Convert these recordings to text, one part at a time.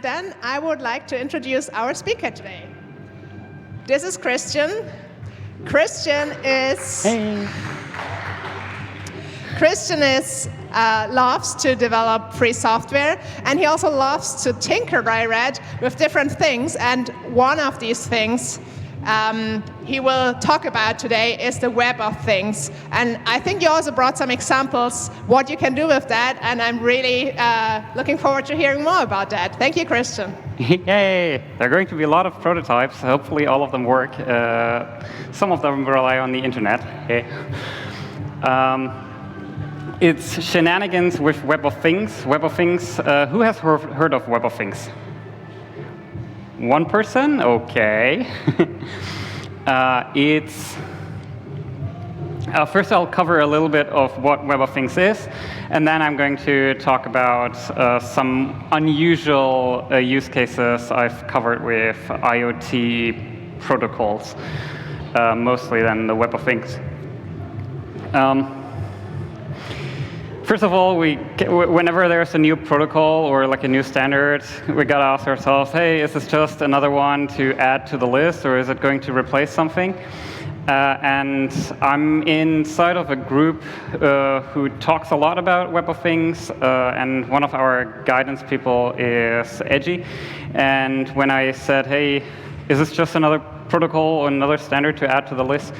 And then I would like to introduce our speaker today. This is Christian. Christian is loves to develop free software, and he also loves to tinker, I read, with different things. And one of these things he will talk about today is the web of things. And I think you also brought some examples what you can do with that, and I'm really looking forward to hearing more about that. Thank you, Christian. Yay! There are going to be a lot of prototypes. Hopefully all of them work. Some of them rely on the internet. Hey. It's Shenanigans with Web of Things. Web of Things, who has heard of Web of Things? One person? Okay. First I'll cover a little bit of what Web of Things is, and then I'm going to talk about some unusual use cases I've covered with IoT protocols, mostly than the Web of Things. First of all, whenever there's a new protocol or like a new standard, we gotta ask ourselves, hey, is this just another one to add to the list, or is it going to replace something? And I'm inside of a group who talks a lot about Web of Things, and one of our guidance people is Edgy. And when I said, hey, is this just another protocol or another standard to add to the list?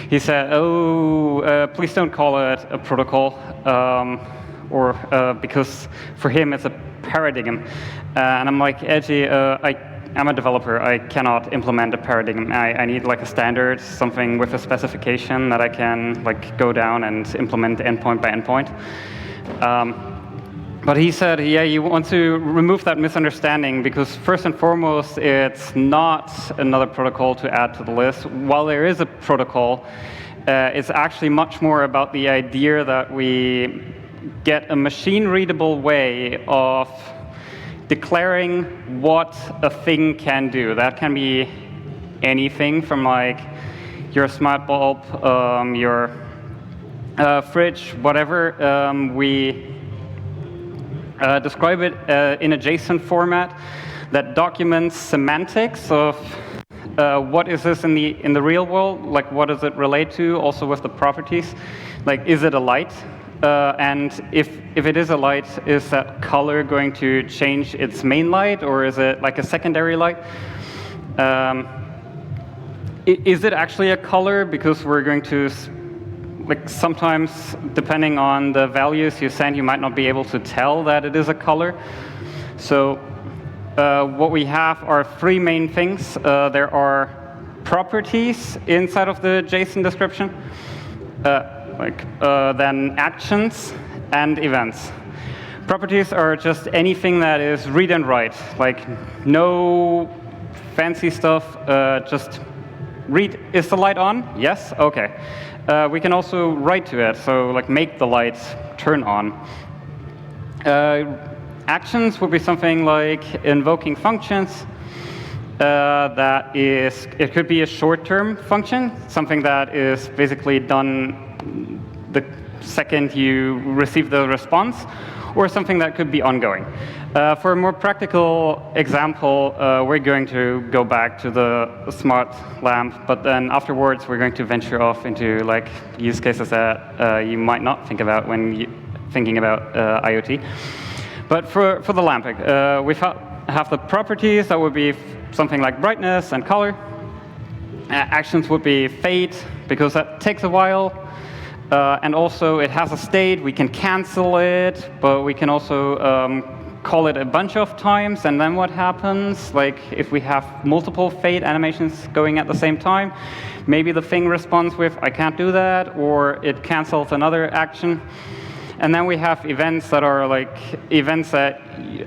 He said, oh, please don't call it a protocol, because for him it's a paradigm. And I'm like, Edgy, I'm a developer. I cannot implement a paradigm. I need like a standard, something with a specification that I can like go down and implement endpoint by endpoint. But he said, yeah, you want to remove that misunderstanding because first and foremost, it's not another protocol to add to the list. While there is a protocol, it's actually much more about the idea that we get a machine-readable way of declaring what a thing can do. That can be anything from like your smart bulb, your fridge, whatever. We describe it in a JSON format that documents semantics of what is this in the real world, like what does it relate to, also with the properties, like is it a light, and if it is a light, is that color going to change its main light, or is it like a secondary light? Is it actually a color, because we're going to like sometimes, depending on the values you send, you might not be able to tell that it is a color. So what we have are three main things. There are properties inside of the JSON description, then actions and events. Properties are just anything that is read and write, like no fancy stuff, just read, is the light on? Yes? Okay. We can also write to it, so like make the light turn on. Actions would be something like invoking functions. That is, it could be a short-term function, something that is basically done the second you receive the response, or something that could be ongoing. For a more practical example, we're going to go back to the smart lamp, but then afterwards we're going to venture off into like use cases that you might not think about when thinking about IoT. But for the lamp, we have the properties that would be something like brightness and color. Actions would be fade, because that takes a while. And also it has a state, we can cancel it, but we can also call it a bunch of times, and then what happens? Like if we have multiple fade animations going at the same time, maybe the thing responds with, I can't do that, or it cancels another action. And then we have events that are like events that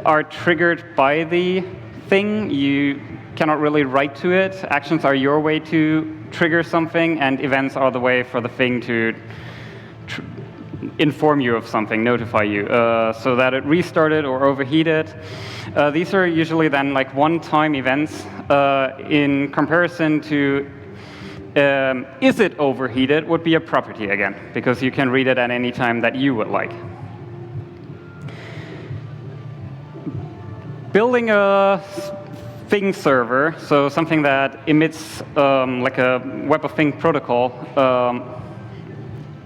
are triggered by the thing. You cannot really write to it. Actions are your way to trigger something, and events are the way for the thing to inform you of something, notify you, so that it restarted or overheated. These are usually then like one-time events in comparison to is it overheated would be a property again, because you can read it at any time that you would like. building a thing server, so something that emits like a web of thing protocol.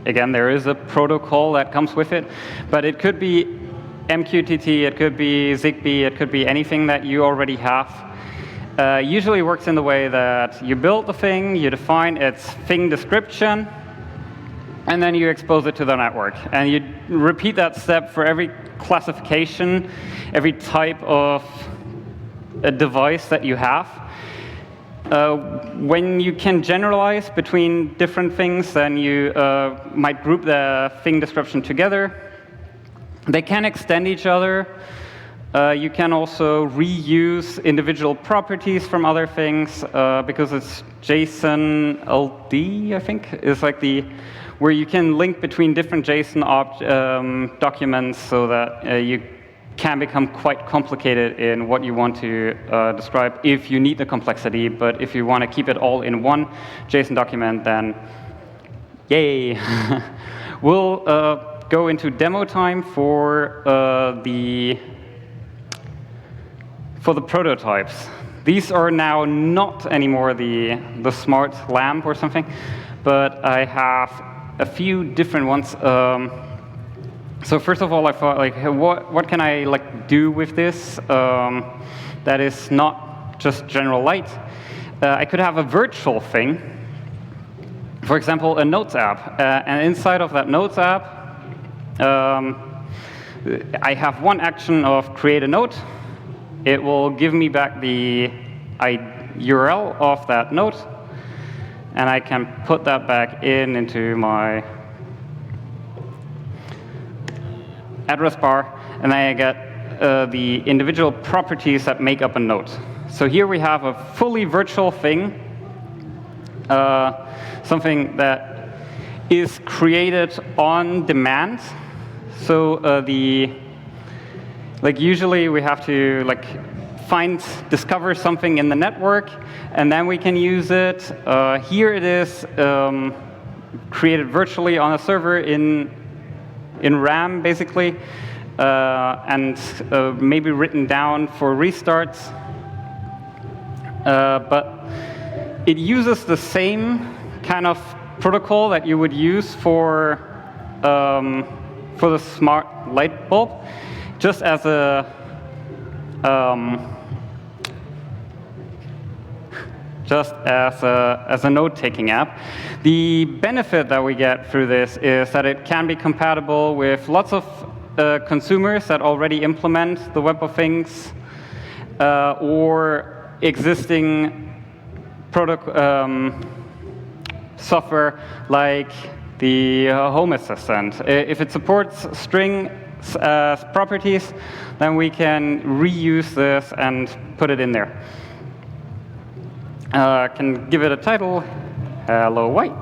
Again, there is a protocol that comes with it, but it could be MQTT, it could be Zigbee, it could be anything that you already have. Usually works in the way that you build the thing, you define its thing description, and then you expose it to the network. And you repeat that step for every classification, every type of a device that you have. When you can generalize between different things, then you might group the thing description together. They can extend each other. You can also reuse individual properties from other things because it's JSON LD, I think, is like where you can link between different JSON documents so that you can become quite complicated in what you want to describe if you need the complexity. But if you want to keep it all in one JSON document, then yay. We'll go into demo time for the prototypes. These are now not anymore the smart lamp or something, but I have a few different ones. So first of all, I thought, like, what can I do with this that is not just general light? I could have a virtual thing. For example, a Notes app, and inside of that Notes app, I have one action of create a note. It will give me back the URL of that note, and I can put that back into my address bar, and then I get the individual properties that make up a note. So here we have a fully virtual thing, something that is created on demand. So usually we have to discover something in the network, and then we can use it. Here it is created virtually on a server in RAM, basically, and maybe written down for restarts. But it uses the same kind of protocol that you would use for the smart light bulb, just as a note-taking app. The benefit that we get through this is that it can be compatible with lots of consumers that already implement the Web of Things or existing software like the Home Assistant. If it supports string properties, then we can reuse this and put it in there. Can give it a title, Hello White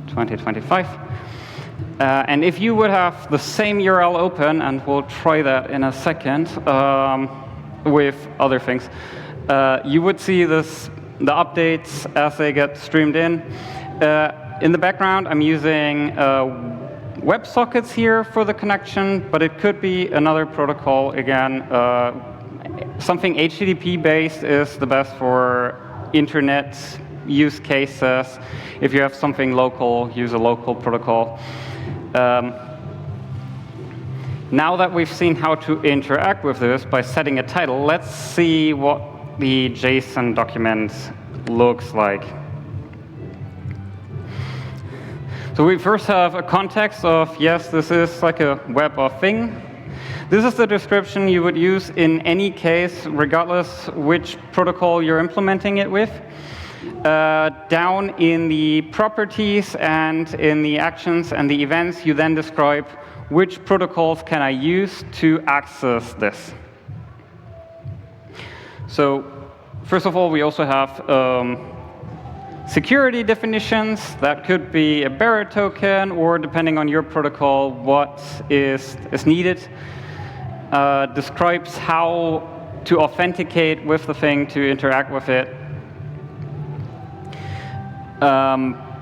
2025. And if you would have the same URL open, and we'll try that in a second with other things, you would see the updates as they get streamed in. In the background, I'm using WebSockets here for the connection, but it could be another protocol again. Something HTTP-based is the best for internet use cases. If you have something local, use a local protocol. Now that we've seen how to interact with this by setting a title, let's see what the JSON document looks like. So we first have a context of, yes, this is like a web of thing. This is the description you would use in any case, regardless which protocol you're implementing it with. Down in the properties and in the actions and the events, you then describe which protocols can I use to access this. So first of all, we also have security definitions. That could be a bearer token, or depending on your protocol, what is needed. Describes how to authenticate with the thing, to interact with it.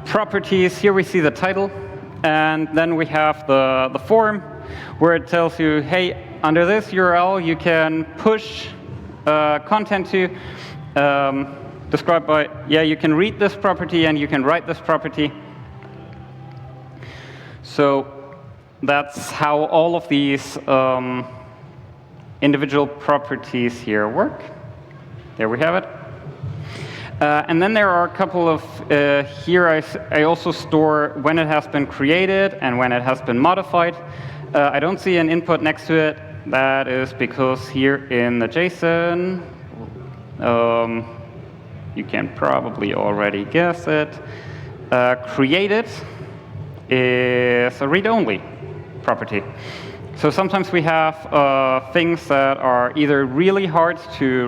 Properties, here we see the title, and then we have the form, where it tells you, hey, under this URL, you can push content to, described by, yeah, you can read this property and you can write this property. So that's how all of these individual properties here work. There we have it. And then there are a couple of, here I also store when it has been created and when it has been modified. I don't see an input next to it. That is because here in the JSON, you can probably already guess it, created is a read-only property. So sometimes we have things that are either really hard to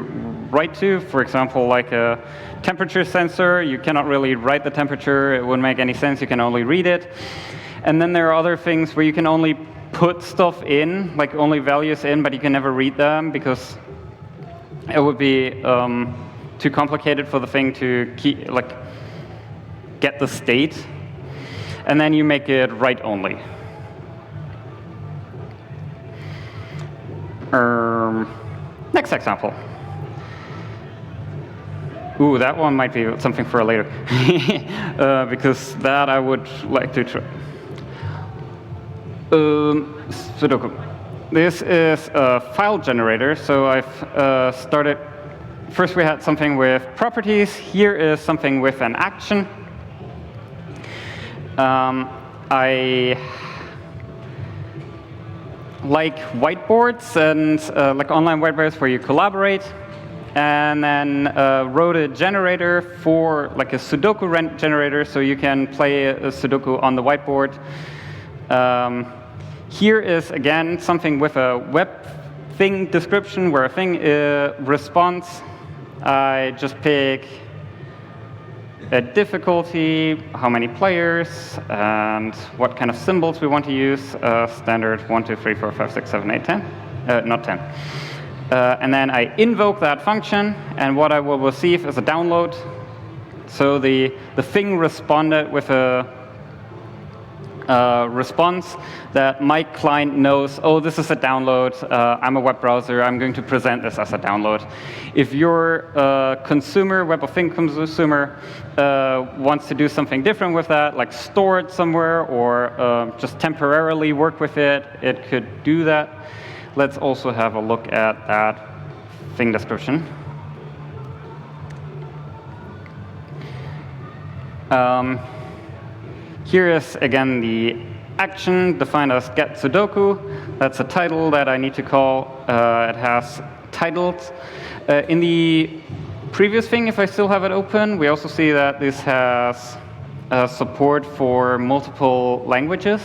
write to, for example, like a temperature sensor. You cannot really write the temperature. It wouldn't make any sense. You can only read it. And then there are other things where you can only put stuff in, like only values in, but you can never read them because it would be too complicated for the thing to keep, like, get the state. And then you make it write only. Next example. Ooh, that one might be something for later, because that I would like to try. Sudoku. This is a file generator, so I've started. First we had something with properties. Here is something with an action. I like whiteboards and like online whiteboards where you collaborate, and then wrote a generator for like a Sudoku generator, so you can play a Sudoku on the whiteboard. Here is again something with a web thing description where a thing responds. I just pick a difficulty, how many players, and what kind of symbols we want to use. Standard 1, 2, 3, 4, 5, 6, 7, 8, 10. Not 10. And then I invoke that function, and what I will receive is a download. So the thing responded with a response that my client knows, oh, this is a download, I'm a web browser, I'm going to present this as a download. If your consumer, Web of Things consumer, wants to do something different with that, like store it somewhere or just temporarily work with it, it could do that. Let's also have a look at that thing description. Here is, again, the action defined as get Sudoku. That's a title that I need to call. It has titled. In the previous thing, if I still have it open, we also see that this has support for multiple languages.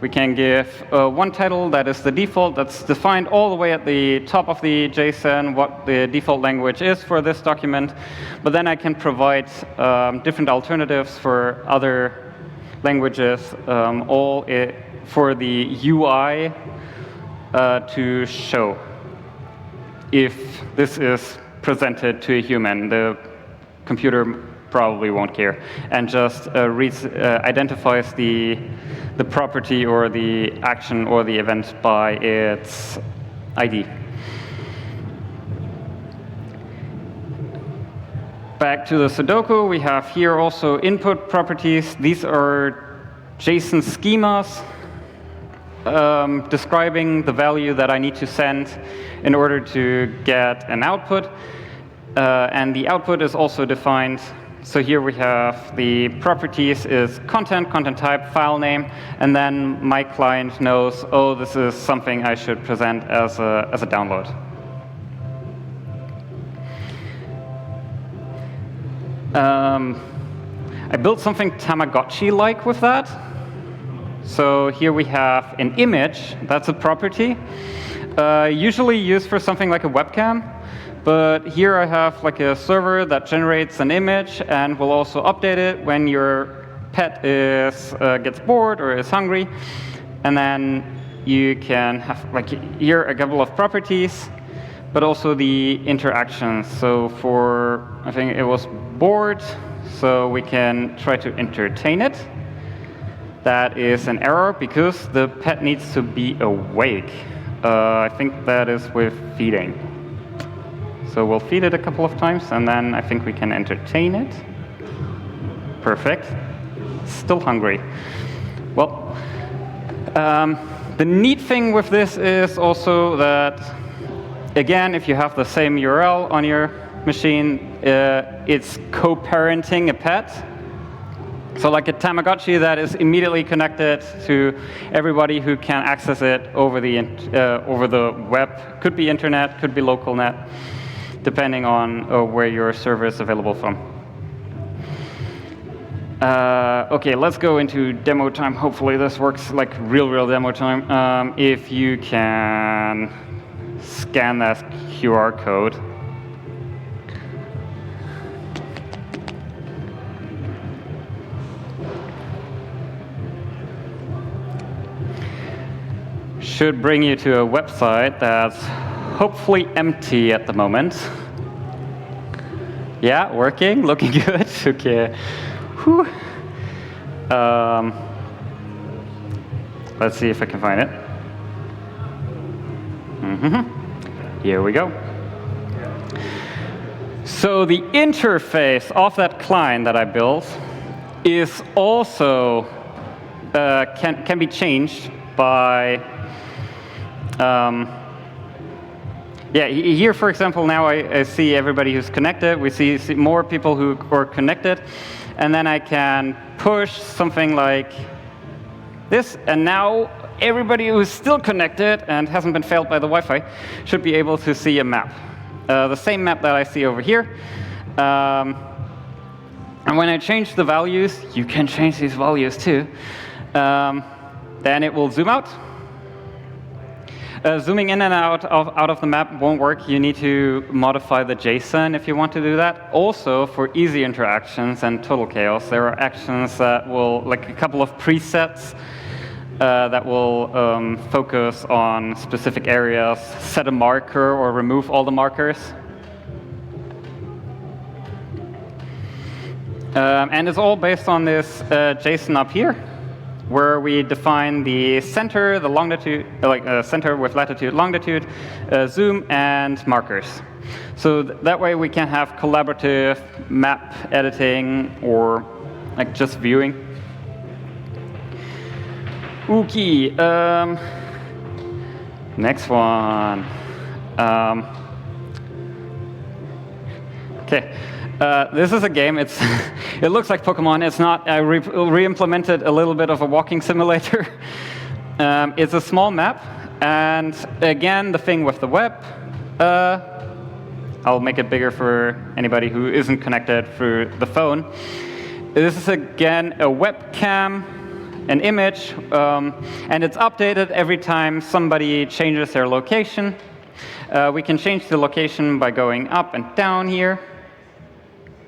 We can give one title that is the default, that's defined all the way at the top of the JSON, what the default language is for this document. But then I can provide different alternatives for other languages, for the UI to show if this is presented to a human. The computer probably won't care, and just identifies the property or the action or the event by its ID. Back to the Sudoku, we have here also input properties. These are JSON schemas describing the value that I need to send in order to get an output. And the output is also defined. So here we have the properties is content, content type, file name, and then my client knows, oh, this is something I should present as a download. I built something Tamagotchi-like with that. So here we have an image, that's a property, usually used for something like a webcam. But here I have like a server that generates an image and will also update it when your pet gets bored or is hungry. And then you can have like here a couple of properties, but also the interactions. So for, I think it was bored, so we can try to entertain it. That is an error because the pet needs to be awake. I think that is with feeding. So we'll feed it a couple of times, and then I think we can entertain it. Perfect. Still hungry. Well, the neat thing with this is also that, again, if you have the same URL on your machine, it's co-parenting a pet. So like a Tamagotchi that is immediately connected to everybody who can access it over the web. Could be internet, could be local net, depending on where your server is available from. Okay, let's go into demo time. Hopefully this works like real demo time. If you can scan that QR code. Should bring you to a website that's hopefully empty at the moment. Yeah, working, looking good. Okay. Whew. Let's see if I can find it. Here we go. So the interface of that client that I built is also can be changed by. Yeah, here, for example, now I see everybody who's connected. We see more people who are connected. And then I can push something like this. And now everybody who's still connected and hasn't been failed by the Wi-Fi should be able to see a map. The same map that I see over here. And when I change the values, you can change these values too. Then it will zoom out. Zooming in and out of the map won't work. You need to modify the JSON if you want to do that. Also, for easy interactions and total chaos, there are actions that will, like a couple of presets that will focus on specific areas, set a marker or remove all the markers. And it's all based on this JSON up here, where we define the center, the longitude, center with latitude, longitude, zoom, and markers. So that way we can have collaborative map editing or like just viewing. Okay, next one. Okay. This is a game. It looks like Pokemon. It's not. I re-implemented a little bit of a walking simulator. It's a small map, and again, the thing with the web. I'll make it bigger for anybody who isn't connected through the phone. This is again a webcam, an image, and it's updated every time somebody changes their location. We can change the location by going up and down here.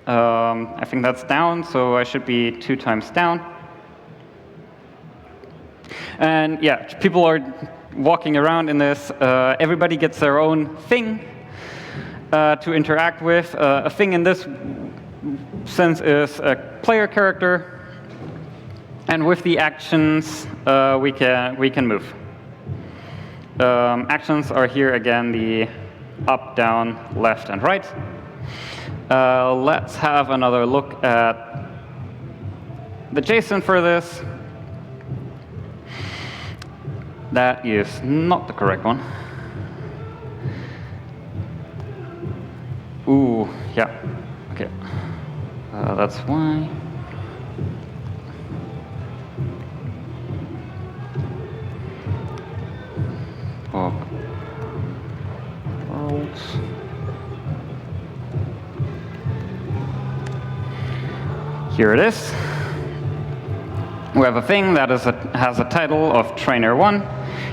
I think that's down, so I should be 2 times down. And yeah, people are walking around in this. Everybody gets their own thing to interact with. A thing in this sense is a player character. And with the actions, we can move. Actions are here again, the up, down, left, and right. Let's have another look at the JSON for this. That is not the correct one. Ooh, yeah, okay. That's why. Worlds. Here it is. We have a thing that has a title of trainer 1.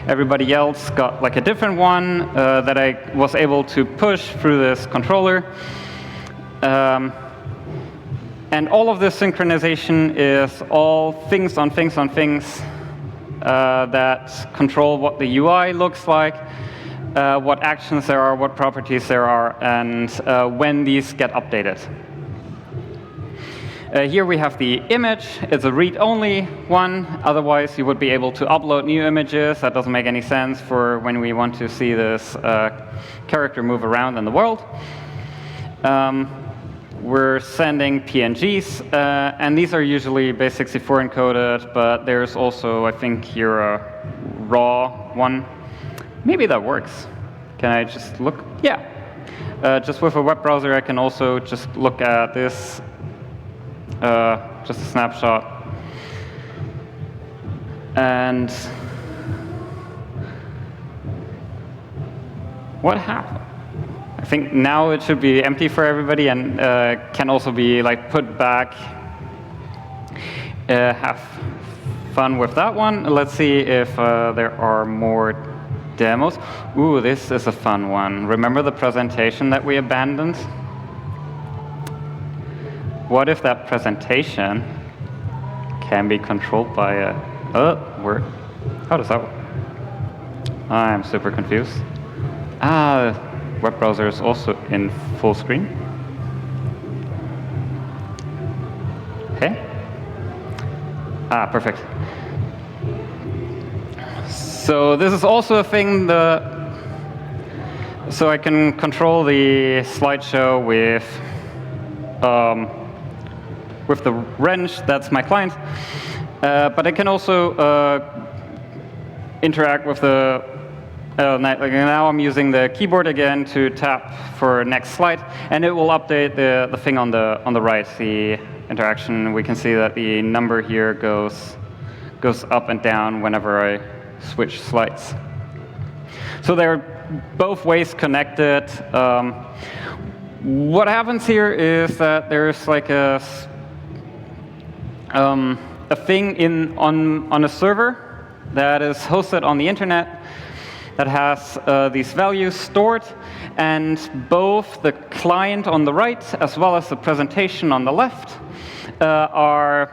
Everybody else got like a different one that I was able to push through this controller. And all of this synchronization is all things on things on things that control what the UI looks like, what actions there are, what properties there are, and when these get updated. Here we have the image. It's a read-only one. Otherwise, you would be able to upload new images. That doesn't make any sense for when we want to see this character move around in the world. We're sending PNGs, and these are usually base64 encoded, but there's also, I think, here a raw one. Maybe that works. Can I just look? Yeah. Just with a web browser, I can also just look at this, just a snapshot. And what happened? I think now it should be empty for everybody and can also be like put back. Have fun with that one. Let's see if there are more demos. Ooh, this is a fun one. Remember the presentation that we abandoned? What if that presentation can be controlled by a word? How does that work? I'm super confused. Web browser is also in full screen. Okay. Perfect. So this is also a thing so I can control the slideshow with the wrench. That's my client. But I can also interact with the now I'm using the keyboard again to tap for next slide, and it will update the thing on the right, the interaction. We can see that the number here goes up and down whenever I switch slides. So they're both ways connected. What happens here is that there's like a thing on a server that is hosted on the internet that has these values stored, and both the client on the right as well as the presentation on the left are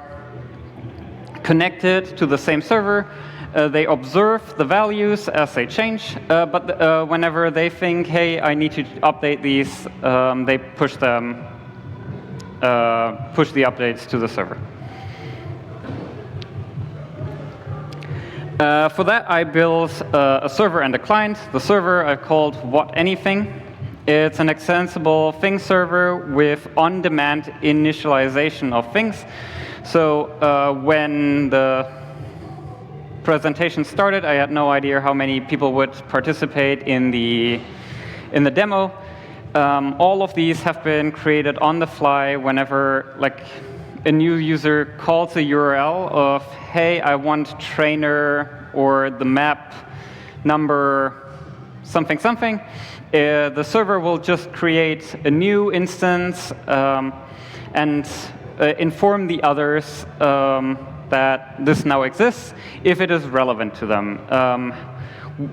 connected to the same server. They observe the values as they change, but whenever they think, hey, I need to update these, they push the updates to the server. For that, I built a server and a client. The server I called WhatAnything. It's an extensible thing server with on-demand initialization of things. So when the presentation started, I had no idea how many people would participate in the demo. All of these have been created on the fly whenever a new user calls a URL of, hey, I want trainer or the map number something something. The server will just create a new instance and inform the others that this now exists if it is relevant to them.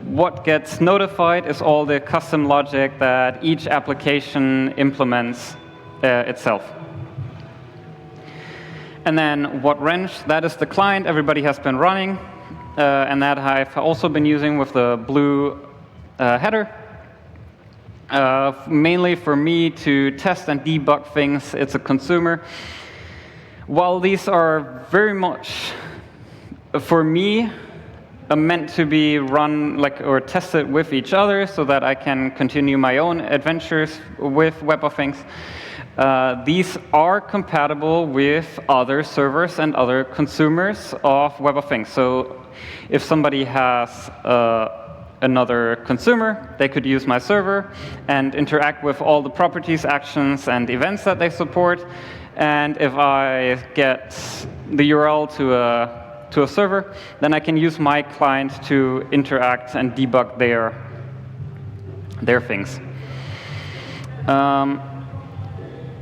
What gets notified is all the custom logic that each application implements itself. And then WhatWrench, that is the client everybody has been running, and that I've also been using with the blue header. Mainly for me to test and debug things. It's a consumer. While these are very much, for me, meant to be run or tested with each other so that I can continue my own adventures with Web of Things, these are compatible with other servers and other consumers of Web of Things. So if somebody has another consumer, they could use my server and interact with all the properties, actions, and events that they support. And if I get the URL to a server, then I can use my client to interact and debug their things.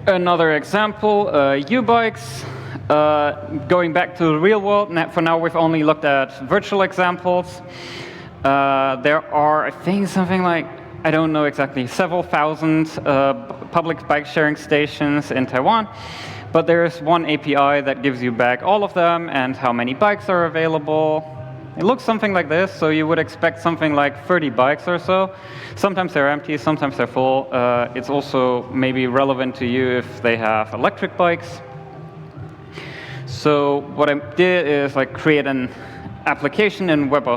Another example, U-bikes. Going back to the real world, for now we've only looked at virtual examples. There are, I think, something like, I don't know exactly, several thousand public bike sharing stations in Taiwan. But there is one API that gives you back all of them and how many bikes are available. It looks something like this, so you would expect something like 30 bikes or so. Sometimes they're empty, sometimes they're full. It's also maybe relevant to you if they have electric bikes. So what I did is like create an application in web,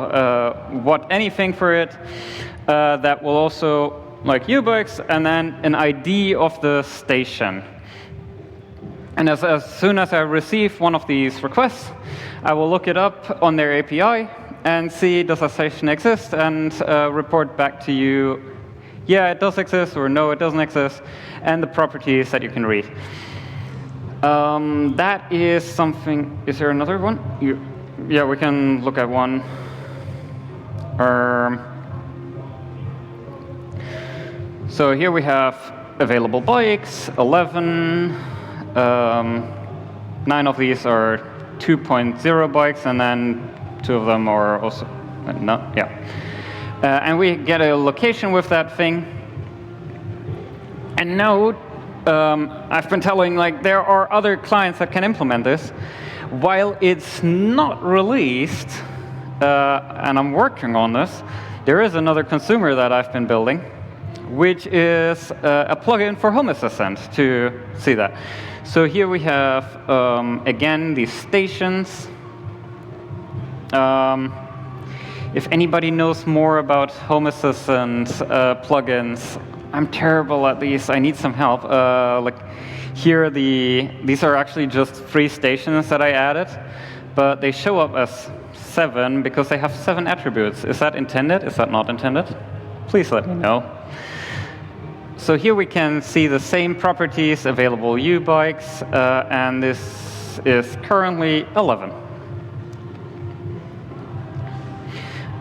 anything for it that will also like U-Bikes, and then an ID of the station. And as soon as I receive one of these requests, I will look it up on their API and see does a station exist, and report back to you, yeah, it does exist, or no, it doesn't exist, and the properties that you can read. That is something. Is there another one? Yeah, we can look at one. So here we have available bikes, 11. 9 of these are 2.0 bikes, and then 2 of them are also, and we get a location with that thing. And note, I've been telling, like, there are other clients that can implement this. While it's not released, and I'm working on this, there is another consumer that I've been building, which is a plugin for Home Assistant to see that. So here we have, again, these stations. If anybody knows more about Home Assistant plugins, I'm terrible at these. I need some help. Like here, these are actually just 3 stations that I added, but they show up as 7 because they have 7 attributes. Is that intended? Is that not intended? Please let me know. So here we can see the same properties, available U-Bikes, and this is currently 11.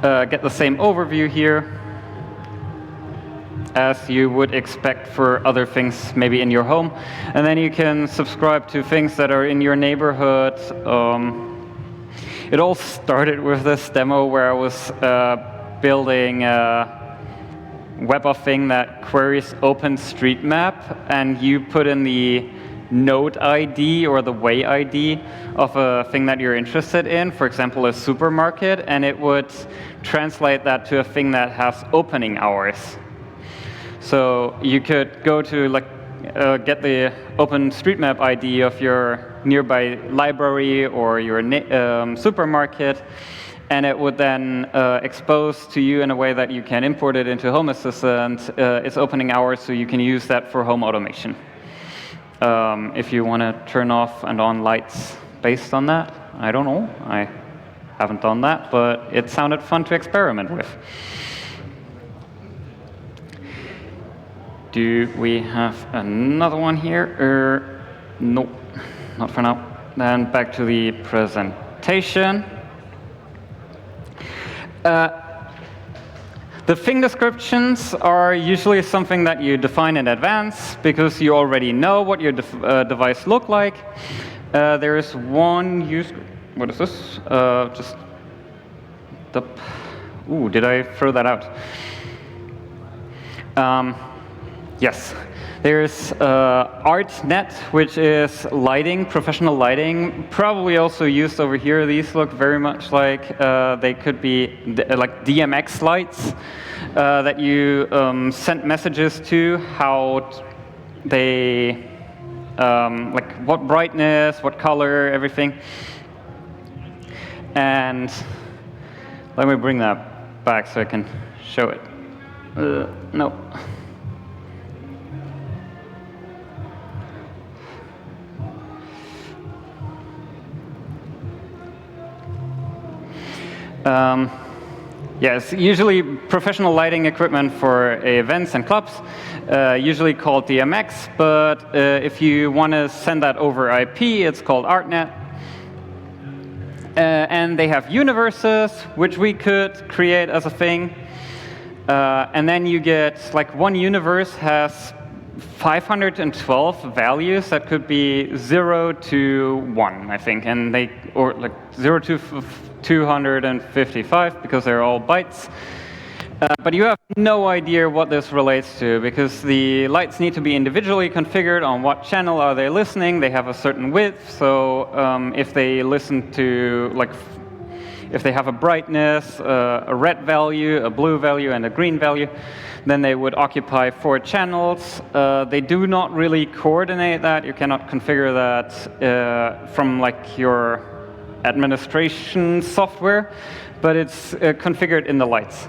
Get the same overview here as you would expect for other things maybe in your home. And then you can subscribe to things that are in your neighborhood. It all started with this demo where I was building web of thing that queries OpenStreetMap, and you put in the node ID or the way ID of a thing that you're interested in, for example, a supermarket, and it would translate that to a thing that has opening hours. So you could go to get the OpenStreetMap ID of your nearby library or your supermarket, and it would then expose to you in a way that you can import it into Home Assistant its opening hours, so you can use that for home automation. If you want to turn off and on lights based on that, I don't know. I haven't done that, but it sounded fun to experiment with. Do we have another one here? No, not for now. Then back to the presentation. The thing descriptions are usually something that you define in advance because you already know what your device looks like. There is one use. What is this? Just the. Ooh, did I throw that out? Yes. There's ArtNet, which is lighting, professional lighting, probably also used over here. These look very much like they could be like DMX lights that you send messages to, how they, like what brightness, what color, everything. And let me bring that back so I can show it. No. Yes, usually professional lighting equipment for events and clubs, usually called DMX, but if you want to send that over IP, it's called ArtNet. And they have universes, which we could create as a thing. And then you get, like, one universe has 512 values that could be 0 to 1, I think, and or like 0 to 255 because they're all bytes. But you have no idea what this relates to because the lights need to be individually configured on what channel are they listening. They have a certain width, so if they listen to, like, if they have a brightness, a red value, a blue value, and a green value, then they would occupy 4 channels. They do not really coordinate that. You cannot configure that from like your administration software, but it's configured in the lights.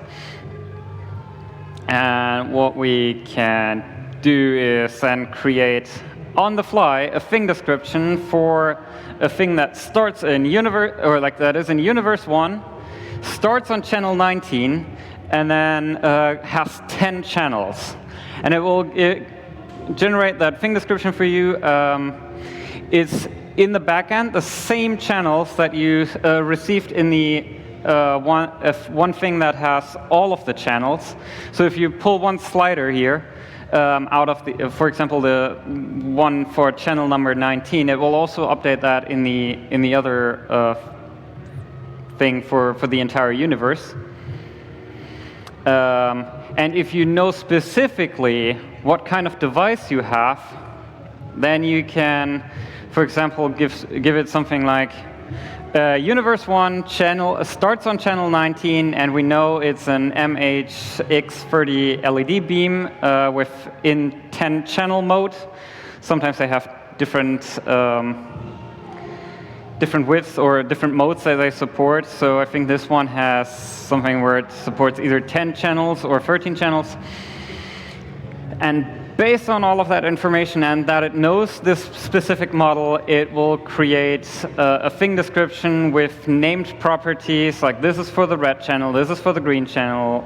And what we can do is then create on the fly a thing description for a thing that starts in universe, or like that is in universe 1, starts on channel 19, and then has 10 channels. And it will generate that thing description for you. It's in the backend the same channels that you received in the one thing that has all of the channels. So if you pull one slider here out of the, for example, the one for channel number 19, it will also update that in the other thing for the entire universe. And if you know specifically what kind of device you have, then you can, for example, give it something like Universe 1 channel starts on channel 19, and we know it's an MHX30 LED beam in 10 channel mode. Sometimes they have different widths or different modes that they support. So I think this one has something where it supports either 10 channels or 13 channels. And based on all of that information and that it knows this specific model, it will create a thing description with named properties, like this is for the red channel, this is for the green channel,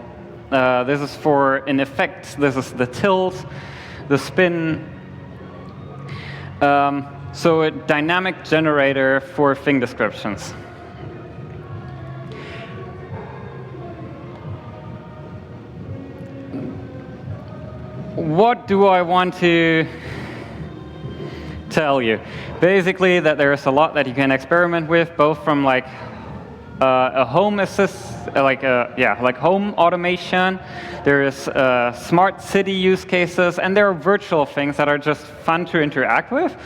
this is for an effect, this is the tilt, the spin. So a dynamic generator for thing descriptions. What do I want to tell you? Basically, that there's a lot that you can experiment with, both from like a home assist, like home automation. There is smart city use cases, and there are virtual things that are just fun to interact with.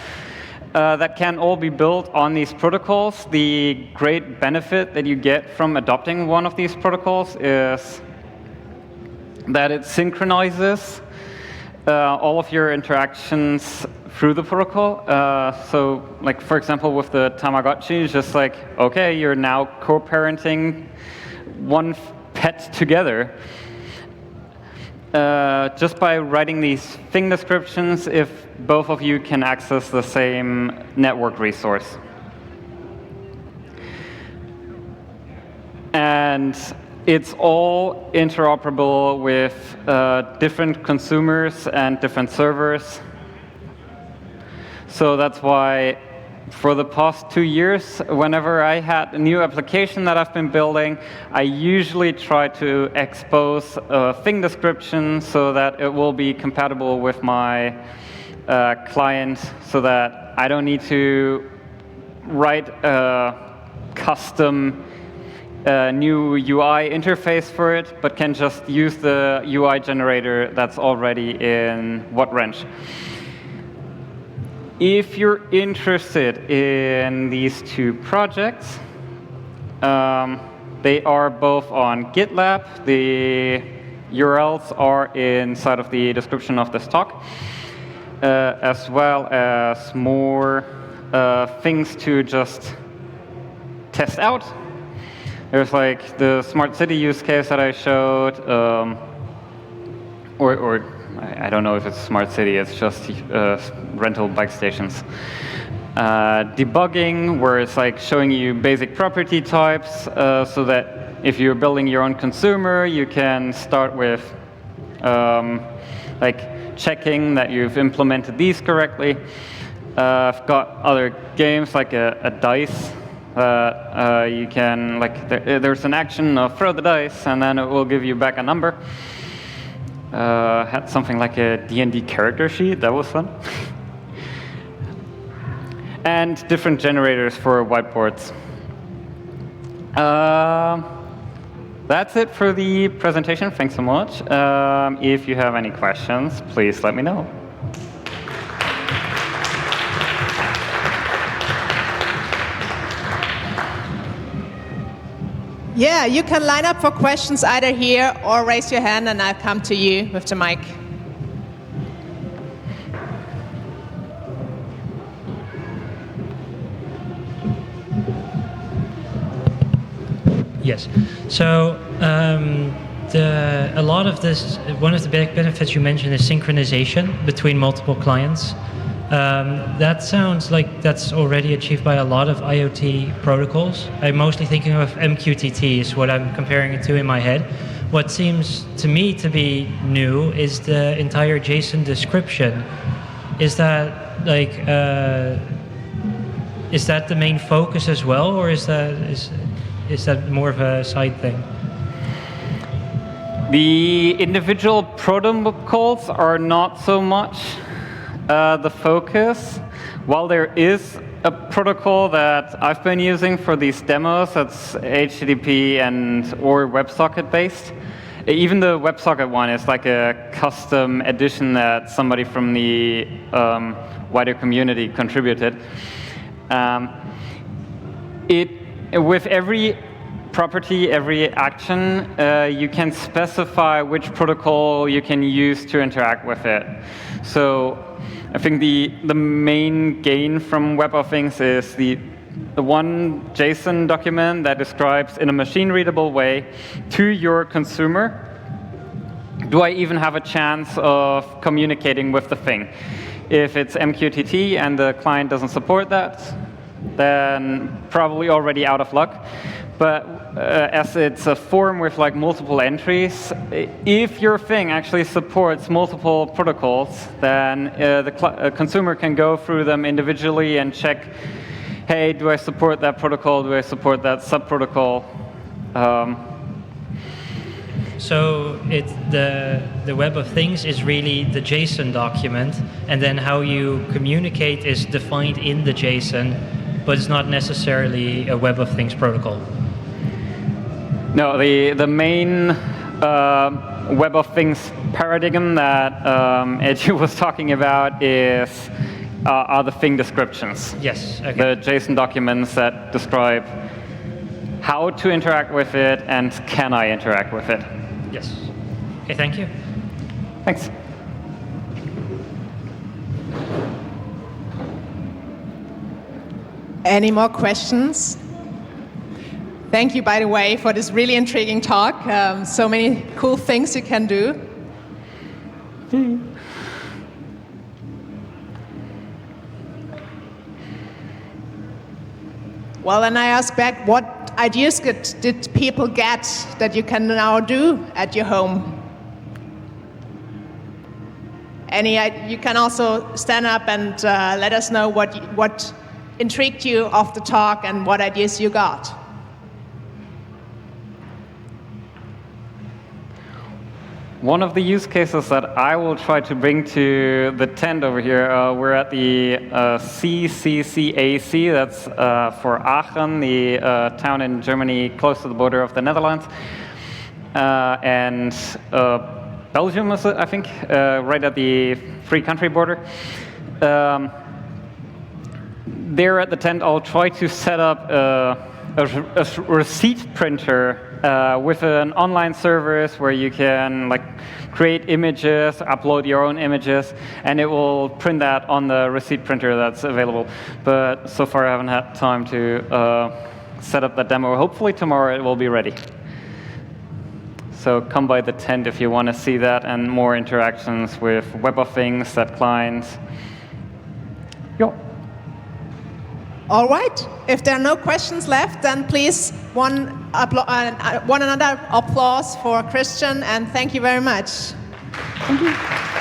That can all be built on these protocols. The great benefit that you get from adopting one of these protocols is that it synchronizes all of your interactions through the protocol. So, like for example, with the Tamagotchi, it's just like, okay, you're now co-parenting one pet together. Just by writing these thing descriptions, if both of you can access the same network resource. And it's all interoperable with different consumers and different servers. So that's why for the past 2 years, whenever I had a new application that I've been building, I usually try to expose a thing description so that it will be compatible with my client, so that I don't need to write a custom new UI interface for it, but can just use the UI generator that's already in WhatWrench. If you're interested in these two projects, they are both on GitLab. The URLs are inside of the description of this talk, as well as more things to just test out. There's like the smart city use case that I showed, or I don't know if it's smart city, it's just rental bike stations. Debugging, where it's like showing you basic property types, so that if you're building your own consumer, you can start with like checking that you've implemented these correctly. I've got other games like a dice. You can, like, there's an action of throw the dice, and then it will give you back a number. Had something like a D&D character sheet, that was fun. And different generators for whiteboards. That's it for the presentation, thanks so much. If you have any questions, please let me know. Yeah, you can line up for questions either here or raise your hand and I'll come to you with the mic. Yes. So a lot of this, one of the big benefits you mentioned is synchronization between multiple clients. That sounds like that's already achieved by a lot of IoT protocols. I'm mostly thinking of MQTT is what I'm comparing it to in my head. What seems to me to be new is the entire JSON description. Is that like is that the main focus as well, or is that more of a side thing? The individual protocols are not so much the focus. While there is a protocol that I've been using for these demos that's HTTP and or WebSocket based, even the WebSocket one is like a custom edition that somebody from the wider community contributed. With every property, every action, you can specify which protocol you can use to interact with it. So I think the main gain from Web of Things is the one JSON document that describes in a machine-readable way to your consumer, do I even have a chance of communicating with the thing? If it's MQTT and the client doesn't support that, then probably already out of luck. But as it's a form with like multiple entries, if your thing actually supports multiple protocols, then the consumer can go through them individually and check, hey, do I support that protocol? Do I support that sub-protocol? So the Web of Things is really the JSON document, and then how you communicate is defined in the JSON, but it's not necessarily a Web of Things protocol. No, the main Web of Things paradigm that Edu was talking about are the thing descriptions. Yes, okay. The JSON documents that describe how to interact with it and can I interact with it. Yes. Okay, thank you. Thanks. Any more questions? Thank you, by the way, for this really intriguing talk. So many cool things you can do. Well, then I ask back, what ideas did people get that you can now do at your home? You can also stand up and let us know what intrigued you of the talk and what ideas you got. One of the use cases that I will try to bring to the tent over here, we're at the CCCAC, that's for Aachen, the town in Germany close to the border of the Netherlands, and Belgium, is it, I think, right at the free country border. There at the tent, I'll try to set up a receipt printer with an online service where you can like create images, upload your own images, and it will print that on the receipt printer that's available. But so far I haven't had time to set up that demo. Hopefully tomorrow it will be ready. So come by the tent if you want to see that and more interactions with Web of Things, that client. Yo. All right. If there are no questions left, then please one another applause for Christian, and thank you very much. Thank you.